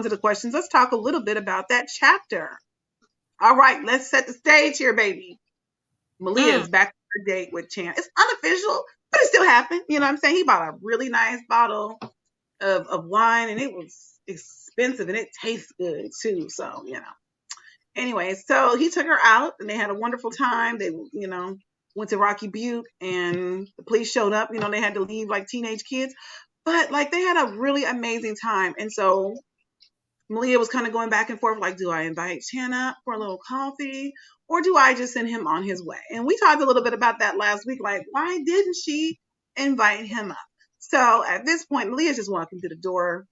into the questions, let's talk a little bit about that chapter. All right, let's set the stage here, baby. Malia Mm. is back on her date with Chan. It's unofficial, but it still happened. You know what I'm saying? He bought a really nice bottle of wine, and it was expensive, and it tastes good too. So, Anyway, so he took her out, and they had a wonderful time. They, went to Rocky Butte, and the police showed up. They had to leave like teenage kids, but like they had a really amazing time. And so Malia was kind of going back and forth, like, do I invite Chan up for a little coffee, or do I just send him on his way? And we talked a little bit about that last week, like, why didn't she invite him up? So at this point, Malia's just walking through the door.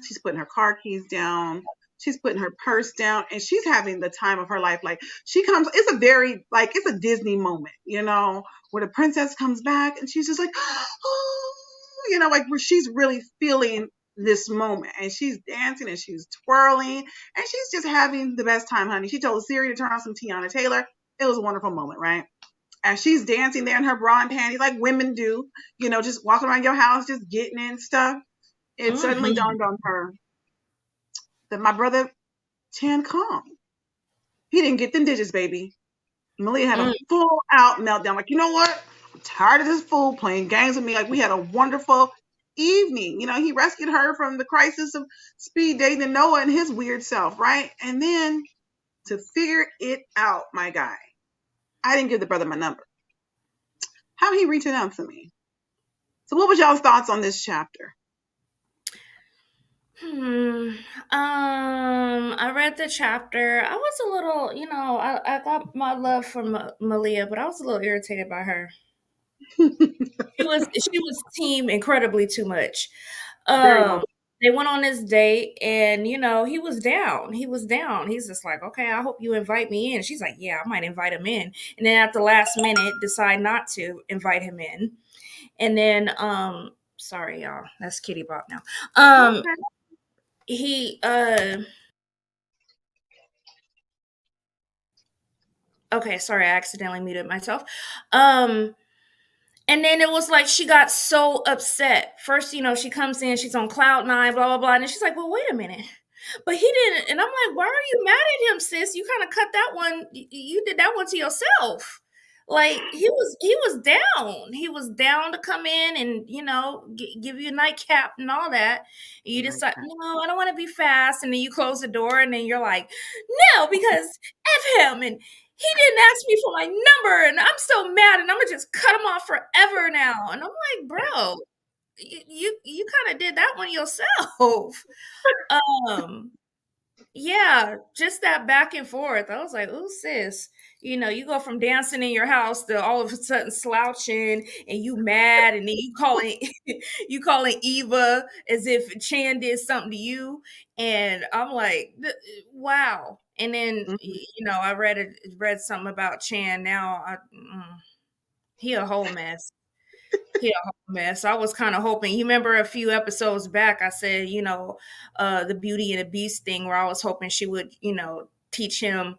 She's putting her car keys down. She's putting her purse down, and she's having the time of her life. Like, she comes, it's a very, like, it's a Disney moment, where the princess comes back and she's just like, oh, like where she's really feeling this moment, and she's dancing and she's twirling and she's just having the best time, honey. She told Siri to turn on some Tiana Taylor. It was a wonderful moment, right? And she's dancing there in her bra and panties like women do, just walking around your house, just getting in stuff. It suddenly Mm-hmm. dawned on her that my brother Chan Kong, he didn't get them digits, baby. Malia had a Mm. full out meltdown. Like, you know what? I'm tired of this fool playing games with me. Like, we had a wonderful evening. He rescued her from the crisis of speed dating Noah and his weird self, right? And then to figure it out, my guy, I didn't give the brother my number. How he reaching out to me? So, what was y'all's thoughts on this chapter? Hmm. I read the chapter. I was a little, I got my love for Malia, but I was a little irritated by her. She was team incredibly too much. Very much. Um, they went on this date, and he was down. He was down. He's just like, okay, I hope you invite me in. She's like, yeah, I might invite him in, and then at the last minute, decide not to invite him in, and then sorry y'all, that's Kitty Bop now. Okay. He Okay, sorry, I accidentally muted myself. Um, and then it was like she got so upset. First, she comes in, she's on cloud nine, blah blah blah, and then she's like, "Well, wait a minute." But he didn't, and I'm like, "Why are you mad at him, sis? You kind of cut that one. You did that one to yourself." Like he was down. He was down to come in and give you a nightcap and all that. And you Like decide, that. no, I don't want to be fast, and then you close the door, and then you're like, no, because f him, and he didn't ask me for my number, and I'm so mad, and I'm gonna just cut him off forever now. And I'm like, bro, you kind of did that one yourself. Um, yeah, just that back and forth. I was like, "Ooh, sis, you go from dancing in your house to all of a sudden slouching, and you mad, and then you calling you calling Eva as if Chan did something to you." And I'm like, wow. And then Mhm. I read something about Chan. Now, he a whole mess. He a whole mess. I was kind of hoping. You remember a few episodes back, I said, the Beauty and the Beast thing, where I was hoping she would, teach him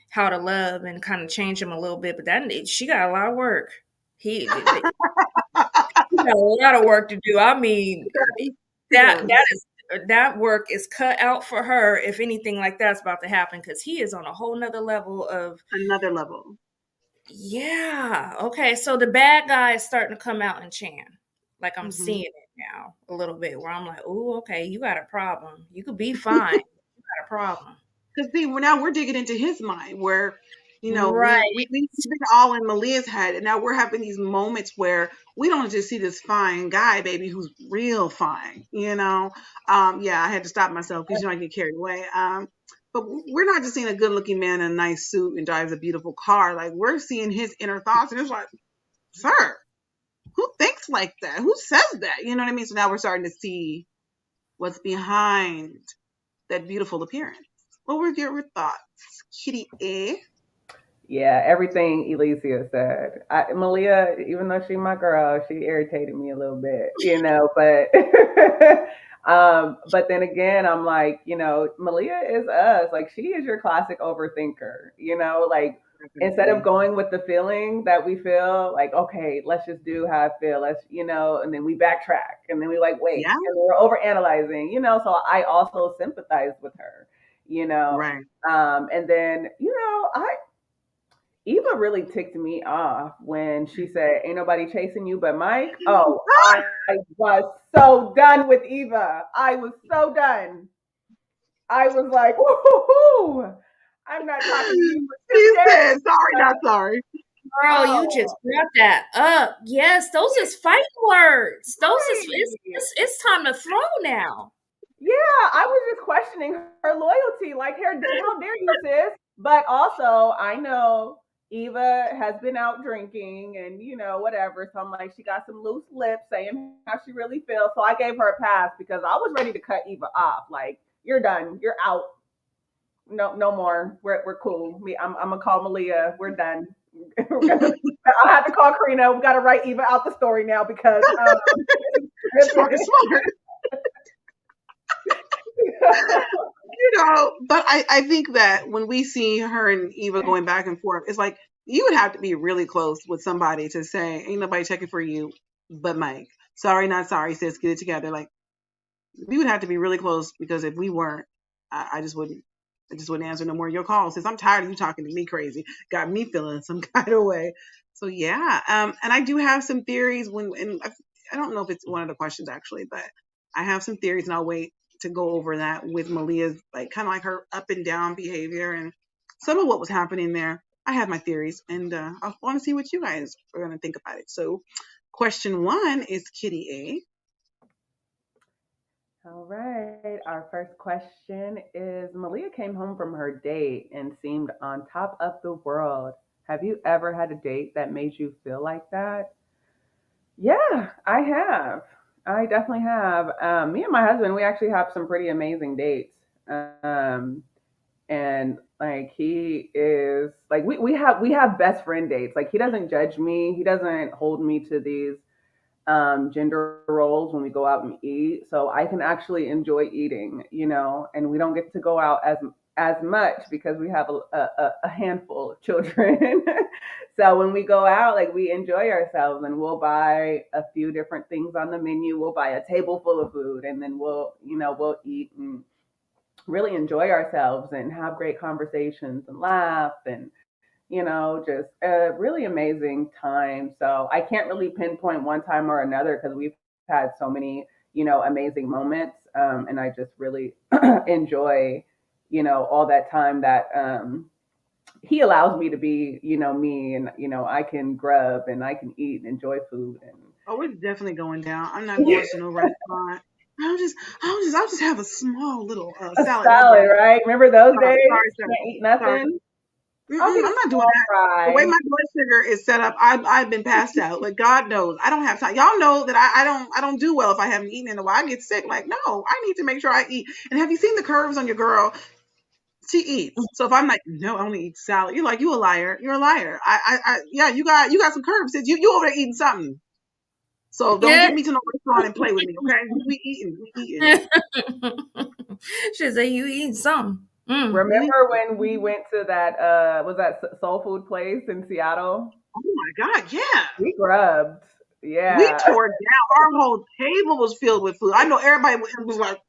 how to love and kind of change him a little bit. But that she got a lot of work. He got a lot of work to do. I mean, He that does. that is that work is cut out for her if anything like that's about to happen, because he is on a whole nother level of, Another level. yeah. Okay, so the bad guy is starting to come out in Chan. Like, I'm Mm-hmm. seeing it now a little bit, where I'm like, oh, okay, you got a problem. You could be fine. You got a problem. Because see, now we're digging into his mind, where Right. we've been all in Malia's head, and now we're having these moments where we don't just see this fine guy, baby, who's real fine. Yeah, I had to stop myself because I get carried away. But we're not just seeing a good-looking man in a nice suit and drives a beautiful car. Like, we're seeing his inner thoughts, and it's like, sir, who thinks like that? Who says that? You know what I mean? So now we're starting to see what's behind that beautiful appearance. What were your thoughts, Kitty A? Yeah, everything Elysia said. Malia, even though she my girl, she irritated me a little bit, but but then again, I'm like, Malia is us. Like, she is your classic overthinker, like instead of Definitely. going with the feeling that we feel, like, okay, let's just do how I feel, and then we backtrack, and then we like wait, Yeah. and we're over analyzing, so I also sympathize with her, you know. Right. And then, I Eva really ticked me off when she said, "Ain't nobody chasing you but Mike." Oh, I was so done with Eva. I was so done. I was like, "Woohoo! I'm not talking to you for two He said, "Sorry, days." not sorry." Girl, you just Oh, brought that up. Yes, those is fighting words. Those is right. it's time to throw now. Yeah, I was just questioning her loyalty. Like, how dare you, sis? But also, I know Eva has been out drinking and, whatever. So I'm like, she got some loose lips saying how she really feels. So I gave her a pass because I was ready to cut Eva off. Like, you're done. You're out. No, no more. We're cool. I'm gonna call Malia. We're done. I have to call Corenna. We got to write Eva out the story now because Smart, smart. But I think that when we see her and Eva going back and forth, it's like you would have to be really close with somebody to say, "Ain't nobody checking for you but Mike." Sorry, not sorry, sis. Get it together. Like we would have to be really close because if we weren't, I just wouldn't. I just wouldn't answer no more of your calls since I'm tired of you talking to me crazy. Got me feeling some kind of way. So yeah, and I do have some theories and I don't know if it's one of the questions actually, but I have some theories and I'll wait to go over that with Malia's like kind of like her up and down behavior and some of what was happening there. I have my theories and I want to see what you guys are going to think about it. So question one is Kitty All right. Our first question is, Malia came home from her date and seemed on top of the world. Have you ever had a date that made you feel like that? Yeah, I have. I definitely have. Me and my husband, we actually have some pretty amazing dates. Um, and like he is like we have best friend dates. Like he doesn't judge me. He doesn't hold me to these gender roles when we go out and eat. So I can actually enjoy eating, and we don't get to go out as much because we have a handful of children. So when we go out, like we enjoy ourselves and we'll buy a few different things on the menu. We'll buy a table full of food and then we'll eat and really enjoy ourselves and have great conversations and laugh and just a really amazing time. So I can't really pinpoint one time or another because we've had so many, amazing moments. And I just really enjoy, all that time that he allows me to be, me and, I can grub and I can eat and enjoy food. Oh, it's definitely going down. I'm not going to no restaurant. I'll just have a small little A salad, no salad, bread. right? Remember those Sorry, days? sorry, sir. Can't eat Sorry. nothing. I'll get a I'm not doing small that. The way fry. my blood sugar is set up, I've been passed out. Like God knows, I don't have time. Y'all know that I don't do well if I haven't eaten in a while. I get sick. Like no, I need to make sure I eat. And have you seen the curves on your girl? She eats. So if I'm like, no, I only eat salad. You're like, you a liar. You're a liar. Yeah, you got some curves. You over there eating something. So don't Yeah. get me to no restaurant and play with me, okay? We eating, we eating. She said you eating something. Mm. Mhm. Remember when we went to that was that soul food place in Seattle? Oh my God, yeah. We grubbed. We Yeah. tore down. Our whole table was filled with food. I know everybody was like,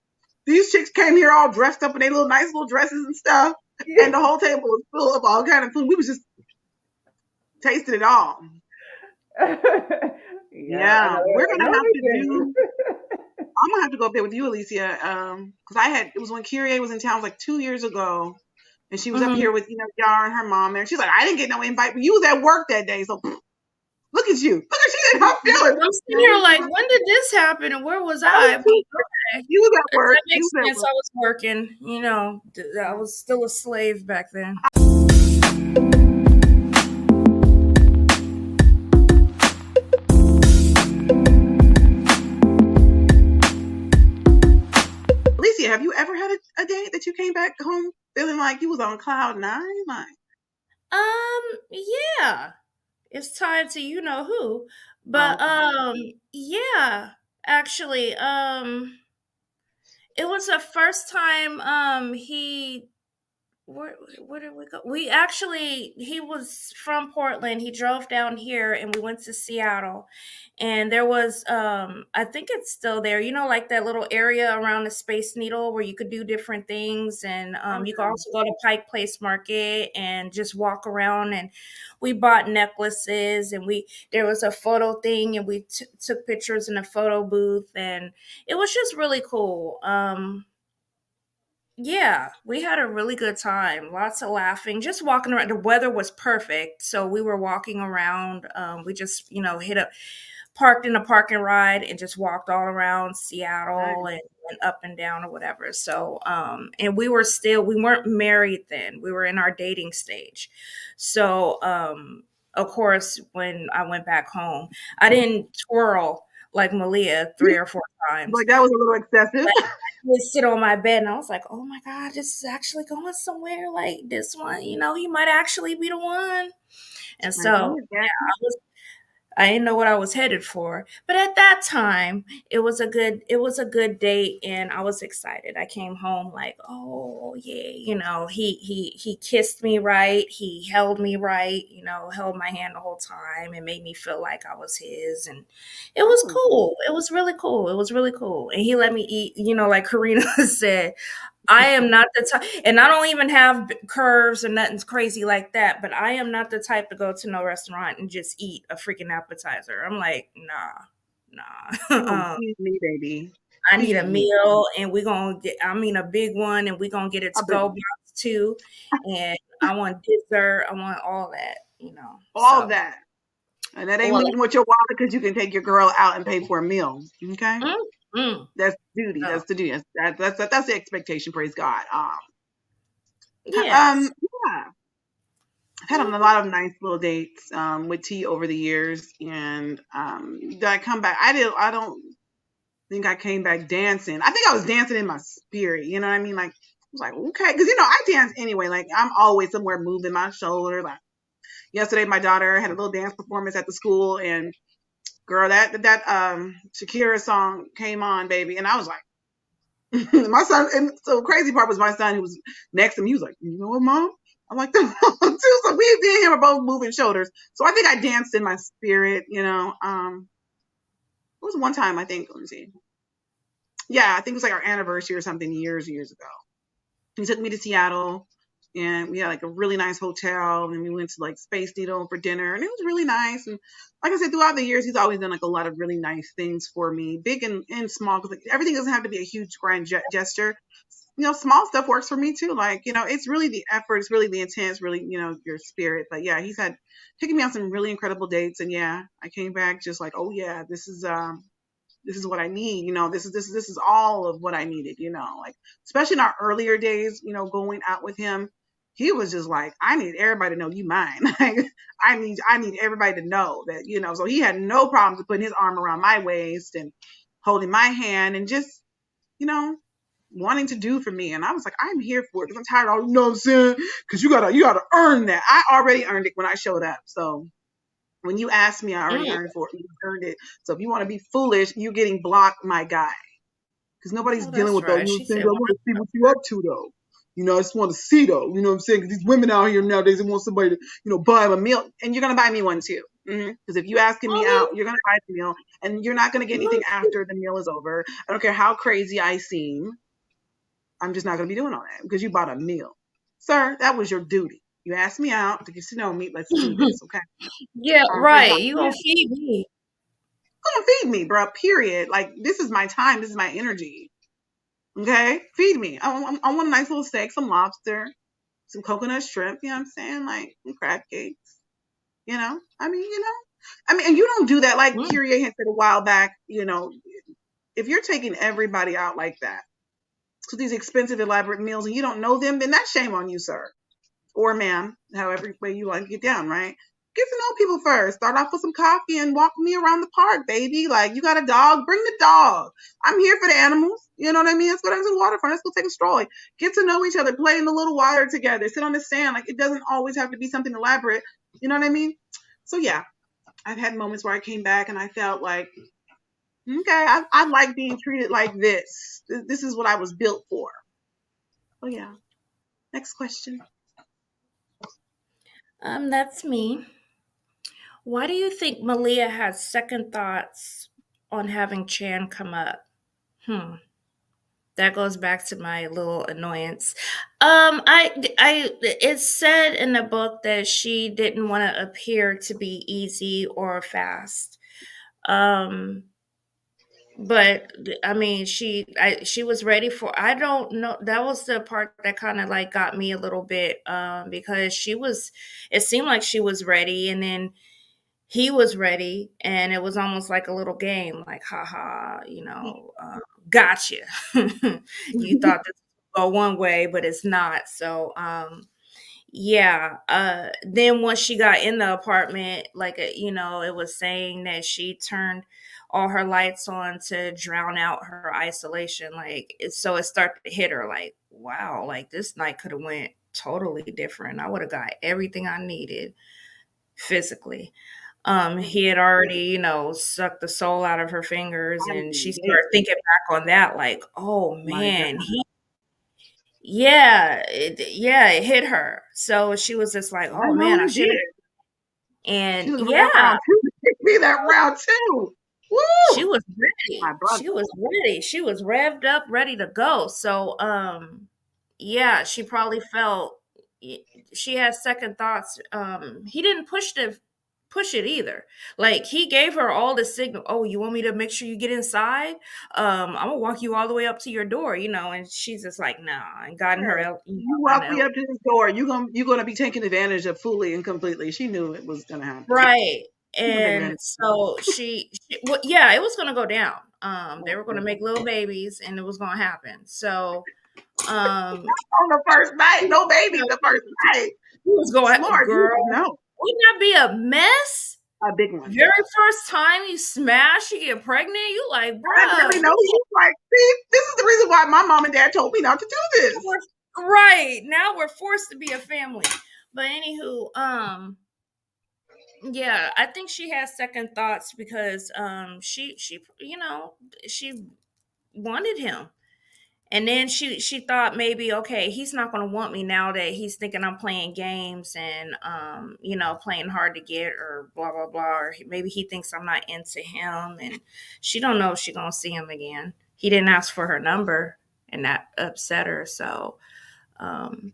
these chicks came here all dressed up in their little nice little dresses and stuff, and the whole table was full of all kind of food. We was just tasting it all. Yeah, I Yeah, know. They were we're like, gonna no, have they to didn't. do. I'm gonna have to go up there with you, Alicia, because it was when Kyrie was in town, it was like 2 years ago, and she was up Mhm. here with Yara and her mom there. She's like, I didn't get no invite, but you was at work that day, so look at you. Look at you. I'm feeling. I'm sitting here like, when did this happen and where was I I? was But too. okay, You was at work. that You makes was at sense. work. I was working. I was still a slave back then. Alicia, have you ever had a date that you came back home feeling like you was on cloud nine? Like, Yeah, it's tied to you know who, oh, but okay. yeah, actually, it was the first time he where did we go? We actually, he was from Portland. He drove down here and we went to Seattle. And there was I think it's still there. You know, like that little area around the Space Needle where you could do different things, and Oh you could yeah. also go to Pike Place Market and just walk around, and we bought necklaces, and we there was a photo thing, and we took pictures in a photo booth, and it was just really cool. Yeah, we had a really good time. Lots of laughing, just walking around. The weather was perfect, so we were walking around. We just, hit up, parked in a parking ride, and just walked all around Seattle Nice. and went up and down or whatever. So, and we weren't married then. We were in our dating stage. So, of course, when I went back home, I didn't twirl like Malia 3 or 4 times. Like that was a little excessive. Would sit on my bed and I was like, oh my God, this is actually going somewhere. Like this one, he might actually be the one. And I know so it. Yeah. I didn't know what I was headed for. But at that time, it was a good date and I was excited. I came home like, oh yeah, he kissed me right, he held me right, held my hand the whole time and made me feel like I was his, and it was Oh, cool. It was really cool. It was really cool. And he let me eat, like Karina said, I am not the type, and I don't even have curves or nothing crazy like that. But I am not the type to go to no restaurant and just eat a freaking appetizer. I'm like, nah, come on, feed me, baby. I need a Feed me. meal, and we're gonna get. I mean, a big one, and we're gonna get it A to big go one. box too. And I want dessert. I want all that. All of So that. And that ain't all moving with your wallet because you can take your girl out and pay for a meal. Okay. that. Mm. That's duty. So That's the duty. That's the expectation. Praise God. yes. Yeah. I've had a Mhm. lot of nice little dates with T over the years, and did I come back? I don't think I came back dancing. I think I was dancing in my spirit. You know what I mean? Like I was like, okay, because I dance anyway. Like I'm always somewhere moving my shoulder. Like yesterday, my daughter had a little dance performance at the school, and girl, that Shakira song came on, baby, and I was like. My son, and so crazy part was my son who was next to me. He was like, "You know what, mom?" I'm like, "Too." So we and him are both moving shoulders. So I think I danced in my spirit. It was one time I think. Let me see. Yeah, I think it was like our anniversary or something years ago. He took me to Seattle, and we had like a really nice hotel, and we went to like Space Needle for dinner, and it was really nice. And like I said, throughout the years, he's always done like a lot of really nice things for me, big and small, because like, everything doesn't have to be a huge grand gesture. Small stuff works for me too. Like, it's really the effort, it's really the intent, it's really, your spirit. But yeah, he's had taken me on some really incredible dates, and yeah, I came back just like, oh yeah, this is what I need. This is all of what I needed. Like especially in our earlier days, going out with him, he was just like, I need everybody to know you mine. Like I need everybody to know that. So he had no problems with putting his arm around my waist and holding my hand and just you know wanting to do for me. And I was like, I'm here for it because I'm tired of all, what I'm saying? Because you gotta earn that. I already earned it when I showed up. So when you asked me, I already Mm. earned for it. You earned it. So if you want to be foolish, you getting blocked, my guy. Because nobody's Oh, dealing that's with those. right. She I said, want to see what you up to though. I just want to see though. You know what I'm saying? Because these women out here nowadays, they want somebody to, buy them a meal, and you're gonna buy me one too. Because if you asking me out, you're gonna buy the meal, and you're not gonna get anything after the meal is over. I don't care how crazy I seem. I'm just not gonna be doing all that because you bought a meal, sir. That was your duty. You asked me out to get to know me. Let's do "Mm." this, okay? Yeah, Praise God. right. You gonna feed me? Gonna feed me, bro. Period. Like this is my time. This is my energy. Okay, feed me. I want a nice little steak, some lobster, some coconut shrimp. You know what I'm saying? Like some crab cakes. And you don't do that. Like Mm. Kyrie had said a while back. If you're taking everybody out like that to these expensive, elaborate meals, and you don't know them, then that's shame on you, sir. Or ma'am, however way you like to get down, right? Get to know people first. Start off with some coffee and walk me around the park, baby. Like you got a dog, bring the dog. I'm here for the animals. You know what I mean? Let's go down to the waterfront. Let's go take a stroll. Get to know each other. Play in the little water together. Sit on the sand. Like it doesn't always have to be something elaborate. You know what I mean? So yeah, I've had moments where I came back and I felt like, okay, I like being treated like this. This is what I was built for. Oh yeah. Next question. That's me. Why do you think Malia has second thoughts on having Chan come up? Hmm. That goes back to my little annoyance. It's said in the book that she didn't want to appear to be easy or fast. Um, but I mean, she was ready for. I don't know. That was the part that kind of like got me a little bit, because she was. It seemed like she was ready, and then he was ready, and it was almost like a little game, like haha, gotcha. You thought this would go one way, but it's not. So yeah, then once she got in the apartment, like it was saying that she turned all her lights on to drown out her isolation, so it started to hit her like, wow, like this night could have went totally different. I would have got everything I needed physically. He had already, sucked the soul out of her fingers, and she Yes, started thinking back on that, like, oh my man, God. it hit her. So she was just like, I oh know man, I it should have. did. She And was ready that yeah, round two. Take me that round two. she Woo! was My ready. brother. She was ready. She was revved up, ready to go. So, yeah, she probably felt she had second thoughts. He didn't push it either. Like he gave her all the signal. Oh, you want me to make sure you get inside? I'm gonna walk you all the way up to your door, and she's just like, nah, and got in her, Yeah. You down walk the me up to this door, you're gonna be taken advantage of fully and completely. She knew it was gonna happen. right. She took And advantage. so well, yeah, it was gonna go down. They were gonna On make little babies, and it was gonna happen. So, um, the first night, no you baby know, the first night. he was going, Smart. He was girl, like, no, wouldn't that be a mess? a big one. Very first time you smash, you get pregnant, you like, I didn't bruh, really know. He's like, see, this is the reason why my mom and dad told me not to do this. right now we're forced to be a family. But anywho, yeah, I think she has second thoughts because she wanted him. And then she thought maybe, okay, he's not going to want me now that he's thinking I'm playing games and playing hard to get or blah blah blah, or maybe he thinks I'm not into him, and she don't know if she's going to see him again. He didn't ask for her number, and that upset her. So um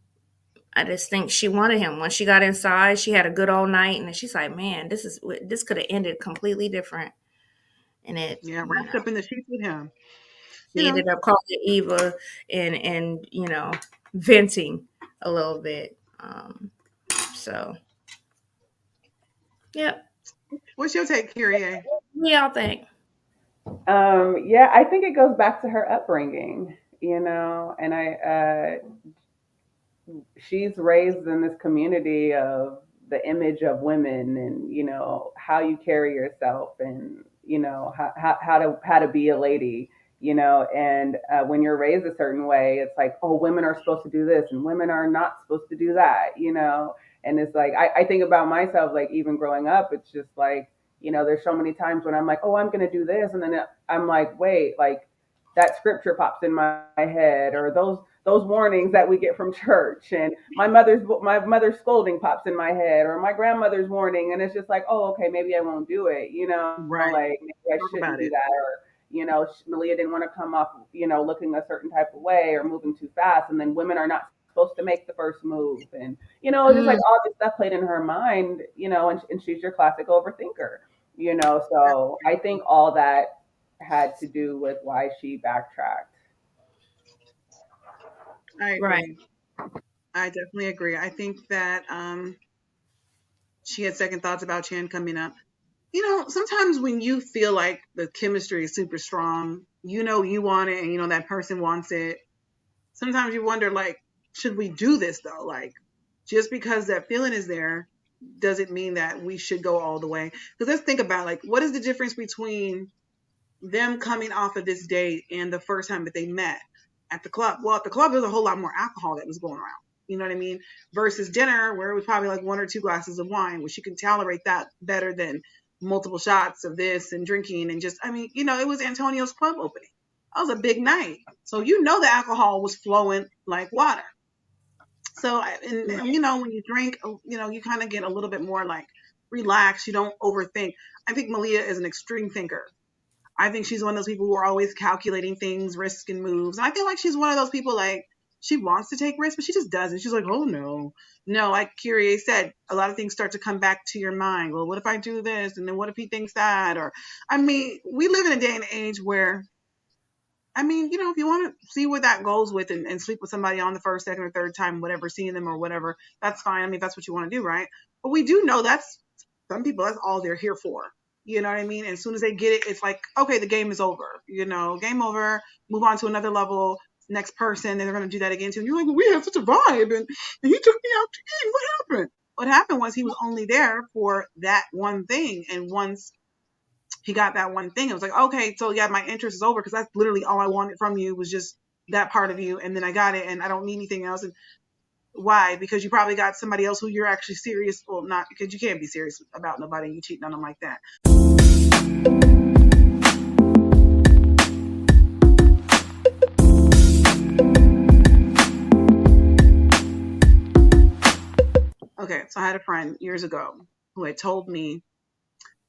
I just think she wanted him. When she got inside, she had a good old night, and then she's like, man, this could have ended completely different. And it, Yeah, wrapped up in the sheets with him. You she know, ended up calling Eva and venting a little bit. So yep. what's your take, Kyrie? What y'all think? Yeah, I think it goes back to her upbringing, and she's raised in this community of the image of women and how you carry yourself and how to be a lady, and when you're raised a certain way, it's like, oh, women are supposed to do this and women are not supposed to do that, and it's like I think about myself, like even growing up, it's just like, there's so many times when I'm like, oh, I'm gonna do this, and then I'm like, wait, like that scripture pops in my head, or those warnings that we get from church, and my mother's scolding pops in my head, or my grandmother's warning, and it's just like, oh, okay, maybe I won't do it, Right. like maybe I Talk shouldn't about do it. that, or Malia didn't want to come off, looking a certain type of way or moving too fast, and then women are not supposed to make the first move, and just like Mm, all this stuff played in her mind, and she's your classic overthinker, so I think all that had to do with why she backtracked. I right. agree. I definitely agree. I think that she had second thoughts about Chan coming up. Sometimes when you feel like the chemistry is super strong, you want it, and that person wants it. Sometimes you wonder, like, should we do this though? Like, just because that feeling is there, does it mean that we should go all the way? Because let's think about, like, what is the difference between them coming off of this date and the first time that they met at the club? Well, at the club, there's a whole lot more alcohol that was going around. You know what I mean? Versus dinner, where it was probably like one or two glasses of wine, which you can tolerate that better than multiple shots of this and drinking and just, I mean, it was Antonio's club opening. That was a big night. So the alcohol was flowing like water. So, and you know, when you drink, you know, you kind of get a little bit more like relaxed. You don't overthink. I think Malia is an extreme thinker. I think she's one of those people who are always calculating things, risk and moves. And I feel like she's one of those people like she wants to take risks, but she just doesn't. She's like, oh no. No, like Kyrie said, a lot of things start to come back to your mind. Well, what if I do this? And then what if he thinks that? Or, I mean, we live in a day and age where, I mean, you know, if you want to see where that goes with and sleep with somebody on the first, second, or third time, whatever, seeing them or whatever, that's fine. I mean, that's what you want to do, right? But we do know that's some people, that's all they're here for. You know what I mean? And as soon as they get it, it's like, okay, the game is over. You know, game over, move on to another level, next person, and they're going to do that again too. And you're like, well, we had such a vibe, and he took me out to eat. What happened? What happened was he was only there for that one thing. And once he got that one thing, it was like, okay, so yeah, my interest is over because that's literally all I wanted from you was just that part of you. And then I got it and I don't need anything else. And why? Because you probably got somebody else who you're actually serious. Well, not because you can't be serious about nobody and you cheating on them like that. Okay, so I had a friend years ago who had told me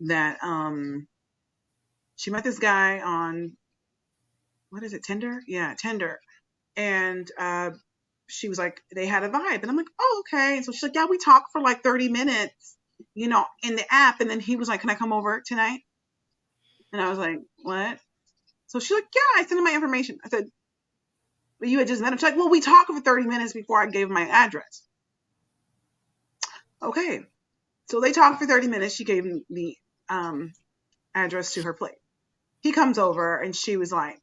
that she met this guy on, what is it, Tinder? Yeah, Tinder. And she was like, they had a vibe. And I'm like, oh, okay. And so she's like, yeah, we talked for like 30 minutes, you know, in the app. And then he was like, can I come over tonight? And I was like, what? So she's like, yeah, I sent him my information. I said, but you had just met him. She's like, well, we talked for 30 minutes before I gave him my address. Okay. So they talked for 30 minutes. She gave him the address to her place. He comes over and she was like,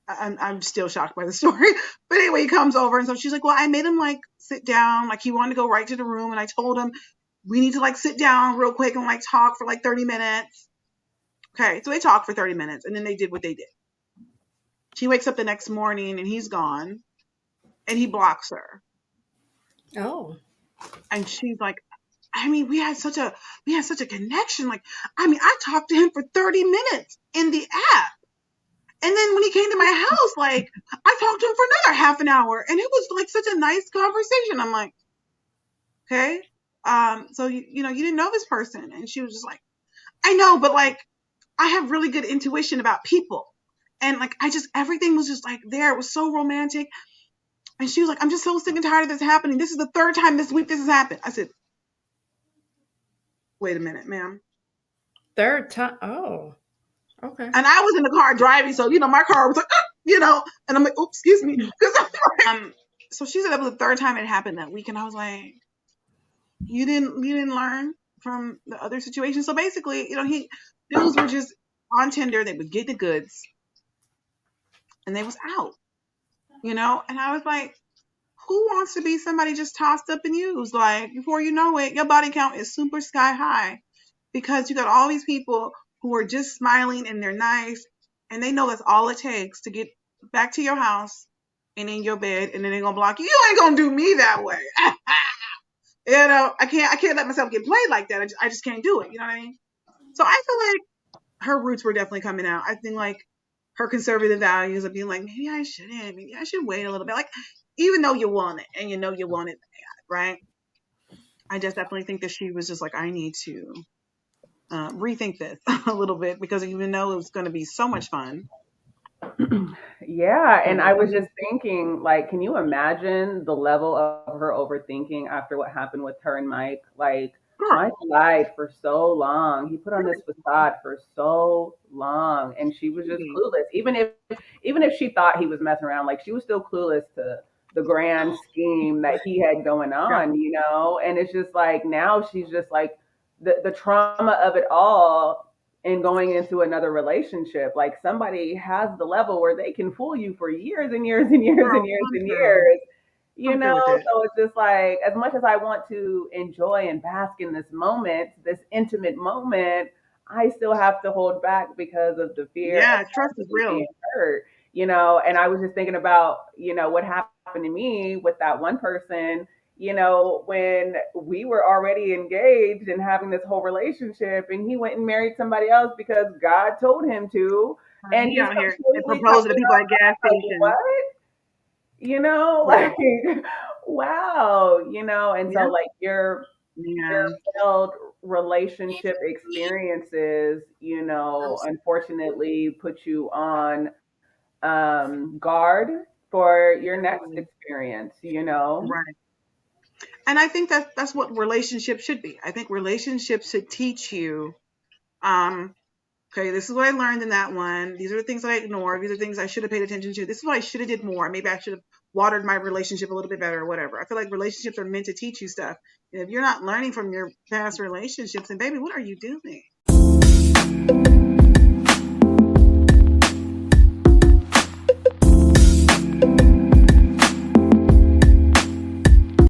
I'm still shocked by the story. But anyway, he comes over and so she's like, well, I made him like sit down. Like he wanted to go right to the room. And I told him we need to like sit down real quick and like talk for like 30 minutes. Okay. So they talked for 30 minutes and then they did what they did. She wakes up the next morning and he's gone and he blocks her. Oh. And she's like, I mean, we had such a connection. Like, I mean, I talked to him for 30 minutes in the app. And then when he came to my house, like, I talked to him for another half an hour. And it was like such a nice conversation. I'm like, okay. So you know, you didn't know this person. And she was just like, I know, but like, I have really good intuition about people. And like, everything was just like there. It was so romantic. And she was like, I'm just so sick and tired of this happening. This is the third time this week this has happened. I said, wait a minute, ma'am. Third time. Oh. Okay. And I was in the car driving, so you know my car was like, you know, and I'm like, oops, excuse me. So she said that was the third time it happened that week, and I was like, you didn't learn from the other situation. So basically, you know, dudes were just on Tinder, they would get the goods, and they was out, you know. And I was like, who wants to be somebody just tossed up and used? Like before you know it, your body count is super sky high because you got all these people who are just smiling and they're nice and they know that's all it takes to get back to your house and in your bed and then they're gonna block you. You ain't gonna do me that way. You know, I can't let myself get played like that. I just can't do it. You know what I mean? So I feel like her roots were definitely coming out. I think like her conservative values of being like, maybe I shouldn't, maybe I should wait a little bit. Like, even though you want it and you know you want it bad, right? I just definitely think that she was just like, I need to rethink this a little bit because even though it was going to be so much fun. Yeah, and I was just thinking, like, can you imagine the level of her overthinking after what happened with her and Mike? Like, Girl, Mike lied for so long. He put on this facade for so long, and she was just clueless. Even if she thought he was messing around, like she was still clueless to the grand scheme that he had going on, you know? And it's just like now she's just like the trauma of it all and going into another relationship. Like somebody has the level where they can fool you for years and years and years girl, and years I'm and through. years. You I'm through know, with it. so it's just like as much as I want to enjoy and bask in this moment, this intimate moment, I still have to hold back because of the fear of Yeah, trust is possibly real. being hurt. You know, and I was just thinking about, you know, what happened to me with that one person, you know, when we were already engaged and having this whole relationship, and he went and married somebody else because God told him to, and He just out here and completely cut proposing me to people off. at gas Like, what? stations. Yeah. like, wow, and so Yeah. like your Yeah. failed relationship experiences, unfortunately put you on guard for your next Absolutely. experience. Right. And I think that's what relationships should be. I think relationships should teach you, um, okay, this is what I learned in that one. These are the things that I ignored. These are things I should have paid attention to. This is what I should have did more. Maybe I should have watered my relationship a little bit better or whatever. I feel like relationships are meant to teach you stuff. And if you're not learning from your past relationships, then baby, what are you doing?